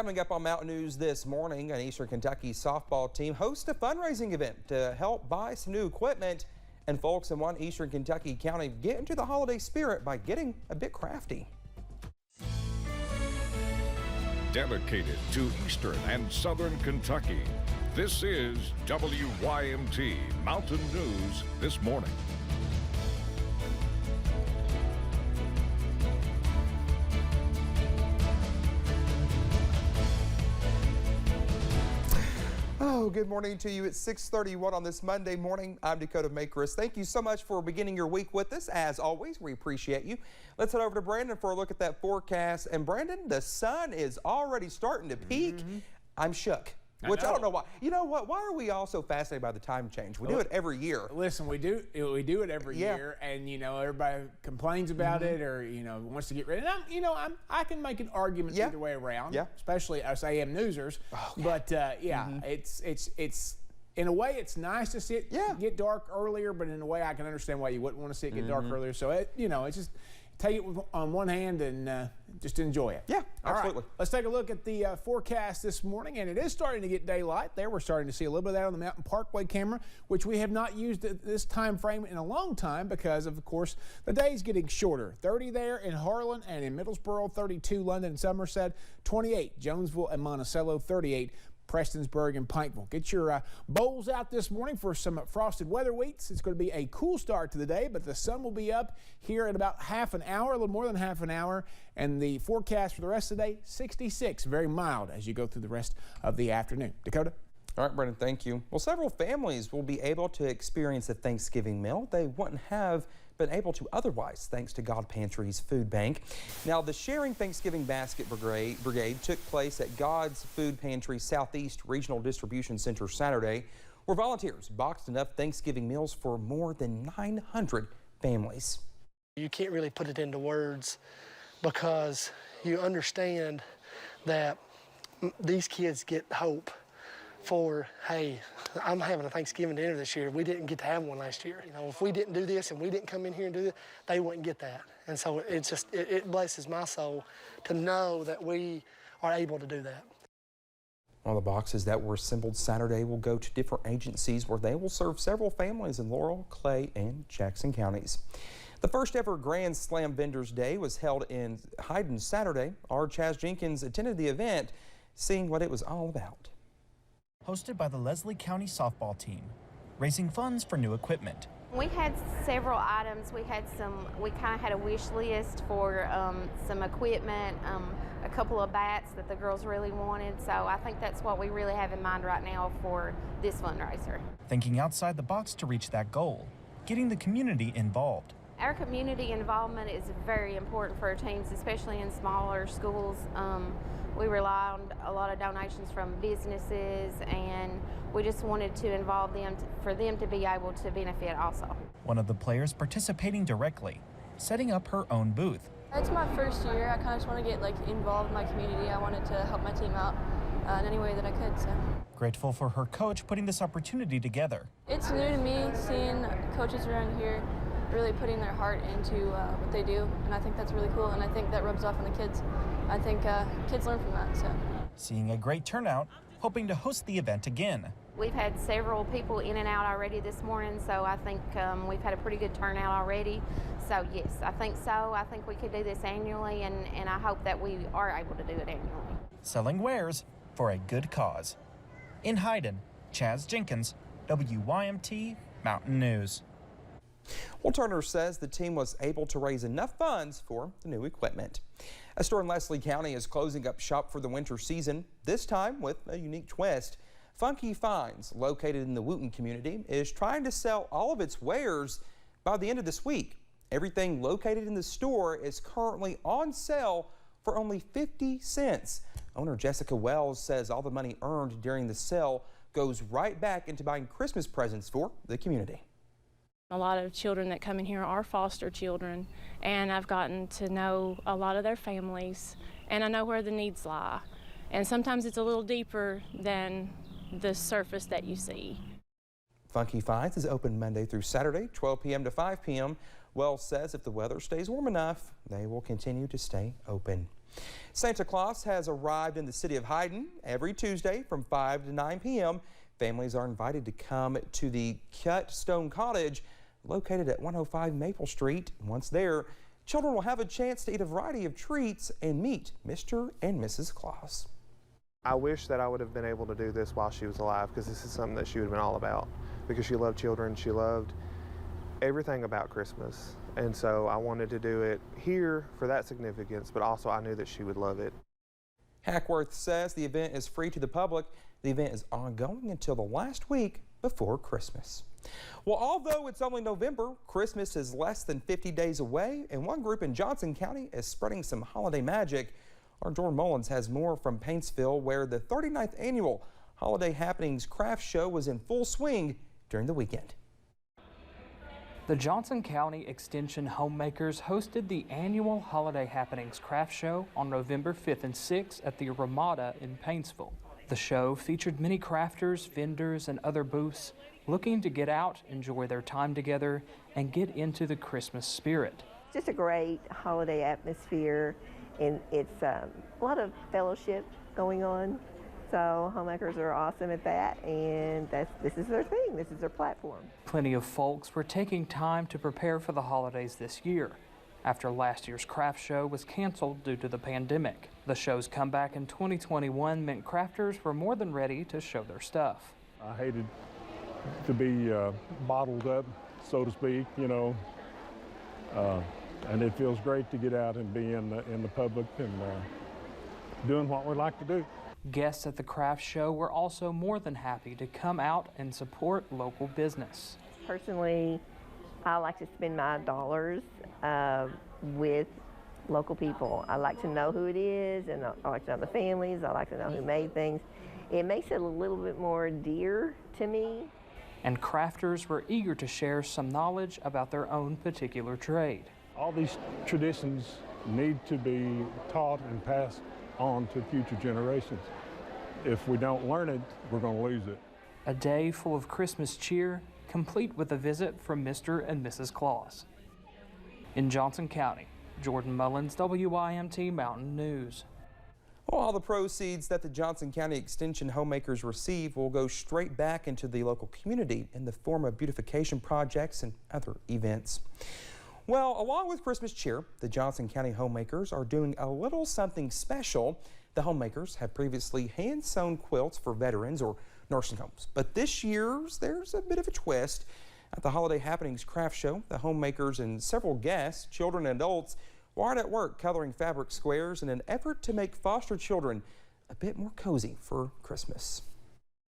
Coming up on Mountain News this morning, an Eastern Kentucky softball team hosts a fundraising event to help buy some new equipment, and folks in one Eastern Kentucky county get into the holiday spirit by getting a bit crafty. Dedicated to Eastern and Southern Kentucky, this is WYMT Mountain News this morning. Oh, good morning to you. It's 6:31 on this Monday morning. I'm Dakota Makris. Thank you so much for beginning your week with us. As always, we appreciate you. Let's head over to Brandon for a look at that forecast. And Brandon, the sun is already starting to peak. I'm shook. Which I don't know why. You know what? Why are we all so fascinated by the time change? We do it every year. Listen, we do it every year, and everybody complains about it, or wants to get rid of it. I can make an argument either way around. Especially us AM newsers. But it's in a way it's nice to see it get dark earlier, but in a way I can understand why you wouldn't want to see it get dark earlier. So it's just take it on one hand and just enjoy it. Yeah, absolutely. All right, let's take a look at the forecast this morning, and it is starting to get daylight. There, we're starting to see a little bit of that on the Mountain Parkway camera, which we have not used at this time frame in a long time because of course, the day's getting shorter. 30 there in Harlan and in Middlesboro, 32 London and Somerset, 28 Jonesville and Monticello, 38 Prestonsburg and Pikeville. Get your bowls out this morning for some frosted weather wheats. It's going to be a cool start to the day, but the sun will be up here in about half an hour, a little more than half an hour. And the forecast for the rest of the day, 66, very mild as you go through the rest of the afternoon. Dakota? All right, Brendan, thank you. Well, several families will be able to experience a Thanksgiving meal they wouldn't have been able to otherwise, thanks to God Pantry's food bank. Now, the Sharing Thanksgiving Basket Brigade took place at God's Food Pantry Southeast Regional Distribution Center Saturday, where volunteers boxed enough Thanksgiving meals for more than 900 families. You can't really put it into words because you understand that these kids get hope for, hey, I'm having a Thanksgiving dinner this year. We didn't get to have one last year. If we didn't do this and we didn't come in here and do this, they wouldn't get that. And so it blesses my soul to know that we are able to do that. All the boxes that were assembled Saturday will go to different agencies where they will serve several families in Laurel, Clay, and Jackson counties. The first ever Grand Slam Vendors Day was held in Hyden Saturday. Our Chaz Jenkins attended the event, seeing what it was all about. Hosted by the Leslie County softball team, raising funds for new equipment. We had several items. We kind of had a wish list for some equipment, a couple of bats that the girls really wanted. So I think that's what we really have in mind right now for this fundraiser. Thinking outside the box to reach that goal, getting the community involved. Our community involvement is very important for our teams, especially in smaller schools. We rely on a lot of donations from businesses, and we just wanted to involve them for them to be able to benefit also. One of the players participating directly, setting up her own booth. It's my first year. I kind of just want to get involved in my community. I wanted to help my team out in any way that I could. So. Grateful for her coach putting this opportunity together. It's new to me seeing coaches around here really putting their heart into what they do, and I think that's really cool, and I think that rubs off on the kids. I think kids learn from that. So. Seeing a great turnout, hoping to host the event again. We've had several people in and out already this morning, so I think we've had a pretty good turnout already. So yes, I think so. I think we could do this annually, and I hope that we are able to do it annually. Selling wares for a good cause. In Hyden, Chaz Jenkins, WYMT Mountain News. Well, Turner says the team was able to raise enough funds for the new equipment. A store in Leslie County is closing up shop for the winter season, this time with a unique twist. Funky Finds, located in the Wooten community, is trying to sell all of its wares by the end of this week. Everything located in the store is currently on sale for only 50 cents. Owner Jessica Wells says all the money earned during the sale goes right back into buying Christmas presents for the community. A lot of children that come in here are foster children, and I've gotten to know a lot of their families, and I know where the needs lie. And sometimes it's a little deeper than the surface that you see. Funky Finds is open Monday through Saturday, 12 p.m. to 5 p.m. Wells says if the weather stays warm enough, they will continue to stay open. Santa Claus has arrived in the city of Hyden every Tuesday from 5 to 9 p.m. Families are invited to come to the Cut Stone Cottage located at 105 Maple Street. Once there, children will have a chance to eat a variety of treats and meet Mr. and Mrs. Claus. I wish that I would have been able to do this while she was alive, because this is something that she would have been all about, because she loved children, she loved everything about Christmas. And so I wanted to do it here for that significance, but also I knew that she would love it. Hackworth says the event is free to the public. The event is ongoing until the last week before Christmas. Well, although it's only November, Christmas is less than 50 days away, and one group in Johnson County is spreading some holiday magic. Our Jordan Mullins has more from Paintsville, where the 39th annual Holiday Happenings Craft Show was in full swing during the weekend. The Johnson County Extension Homemakers hosted the annual Holiday Happenings Craft Show on November 5th and 6th at the Ramada in Paintsville. The show featured many crafters, vendors, and other booths looking to get out, enjoy their time together, and get into the Christmas spirit. Just a great holiday atmosphere, and it's a lot of fellowship going on. So homemakers are awesome at that, and this is their thing, this is their platform. Plenty of folks were taking time to prepare for the holidays this year, after last year's craft show was canceled due to the pandemic. The show's comeback in 2021 meant crafters were more than ready to show their stuff. I hated to be bottled up, so to speak, you know, and it feels great to get out and be in the public and doing what we like to do. Guests at the craft show were also more than happy to come out and support local business. Personally, I like to spend my dollars with local people. I like to know who it is, and I like to know the families. I like to know who made things. It makes it a little bit more dear to me. And crafters were eager to share some knowledge about their own particular trade. All these traditions need to be taught and passed on to future generations. If we don't learn it, we're going to lose it. A day full of Christmas cheer, complete with a visit from Mr. and Mrs. Claus. In Johnson County, Jordan Mullins, WYMT Mountain News. Well, all the proceeds that the Johnson County Extension homemakers receive will go straight back into the local community in the form of beautification projects and other events. Well, along with Christmas cheer, the Johnson County homemakers are doing a little something special. The homemakers have previously hand-sewn quilts for veterans or nursing homes, but this year's there's a bit of a twist. At the Holiday Happenings Craft Show, the homemakers and several guests, children and adults, were hard at work coloring fabric squares in an effort to make foster children a bit more cozy for Christmas.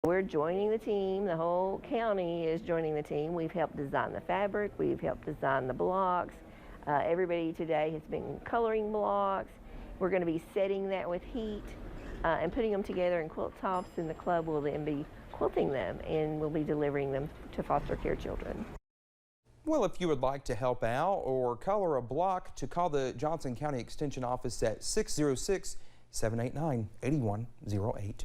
We're joining the team. The whole county is joining the team. We've helped design the fabric. We've helped design the blocks. Everybody today has been coloring blocks. We're going to be setting that with heat and putting them together in quilt tops, and the club will then be quilting them, and we'll be delivering them to foster care children. Well, if you would like to help out or color a block, to call the Johnson County Extension office at 606-789-8108.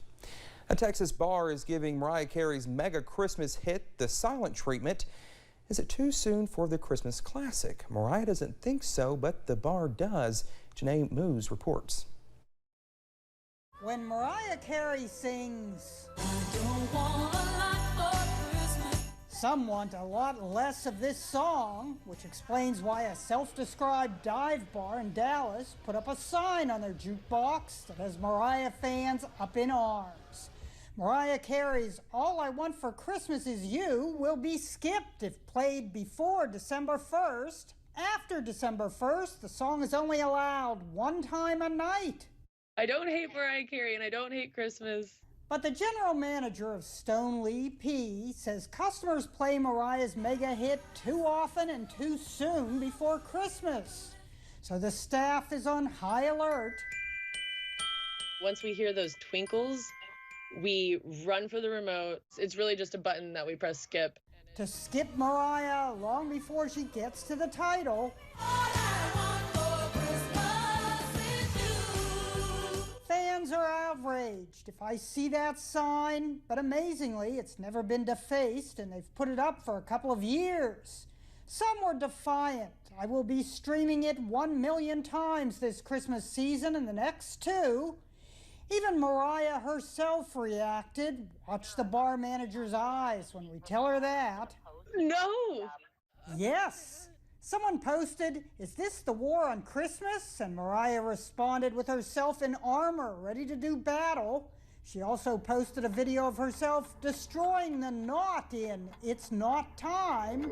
A Texas bar is giving Mariah Carey's mega Christmas hit the silent treatment. Is it too soon for the Christmas classic? Mariah doesn't think so, but the bar does. Janae Moose reports. When Mariah Carey sings, some want a lot less of this song, which explains why a self-described dive bar in Dallas put up a sign on their jukebox that has Mariah fans up in arms. Mariah Carey's All I Want for Christmas Is You will be skipped if played before December 1st. After December 1st, the song is only allowed one time a night. I don't hate Mariah Carey and I don't hate Christmas. But the general manager of Stone Lee P says customers play Mariah's mega hit too often and too soon before Christmas. So the staff is on high alert. Once we hear those twinkles, we run for the remote. It's really just a button that we press skip. To skip Mariah long before she gets to the title. Fans are outraged if I see that sign, but amazingly, it's never been defaced and they've put it up for a couple of years. Some were defiant. I will be streaming it 1 million times this Christmas season and the next 2. Even Mariah herself reacted. Watch the bar manager's eyes when we tell her that. No! Yes. Someone posted, "Is this the war on Christmas?" And Mariah responded with herself in armor, ready to do battle. She also posted a video of herself destroying the knot in "It's Not Time."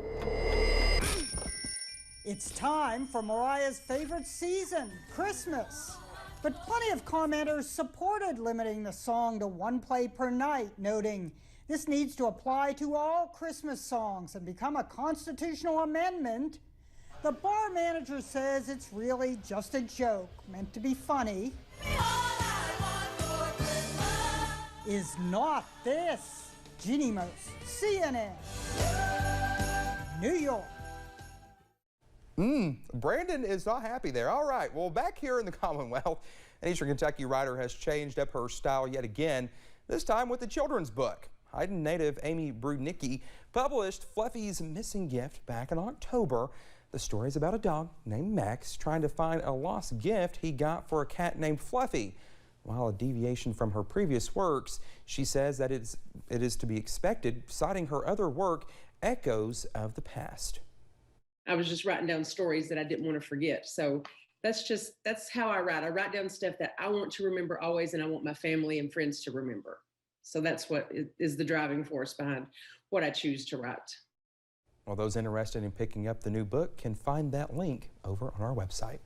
It's time for Mariah's favorite season, Christmas. But plenty of commenters supported limiting the song to 1 play per night, noting this needs to apply to all Christmas songs and become a constitutional amendment. The bar manager says it's really just a joke, meant to be funny. Is not this. Jeannie Mose, CNN, New York. Brandon is not happy there. All right, well, back here in the Commonwealth, an Eastern Kentucky writer has changed up her style yet again, this time with a children's book. Hyden native Amy Brudnicki published Fluffy's Missing Gift back in October. The story is about a dog named Max trying to find a lost gift he got for a cat named Fluffy. While a deviation from her previous works, she says that it is to be expected, citing her other work, echoes of the past. I was just writing down stories that I didn't want to forget. So that's how I write. I write down stuff that I want to remember always, and I want my family and friends to remember. So that's what is the driving force behind what I choose to write. Well, those interested in picking up the new book can find that link over on our website.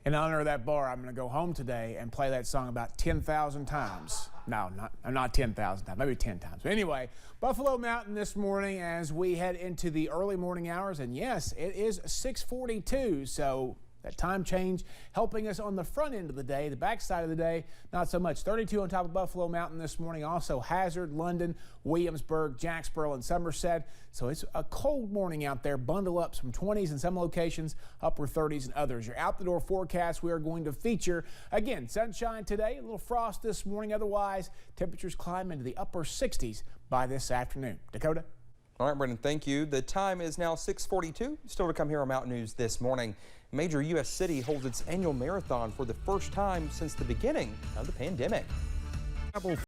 In honor of that bar, I'm going to go home today and play that song about 10,000 times. No, not 10,000 times, maybe 10 times. But anyway, Buffalo Mountain this morning as we head into the early morning hours. And yes, it is 6:42, so that time change helping us on the front end of the day. The back side of the day, not so much. 32 on top of Buffalo Mountain this morning. Also Hazard, London, Williamsburg, Jacksboro, and Somerset. So it's a cold morning out there. Bundle up, some 20s in some locations, upper 30s in others. Your out the door forecast we are going to feature, again, sunshine today, a little frost this morning. Otherwise, temperatures climb into the upper 60s by this afternoon. Dakota? All right, Brendan, thank you. The time is now 6:42. Still to come here on Mountain News this morning. Major U.S. city holds its annual marathon for the first time since the beginning of the pandemic.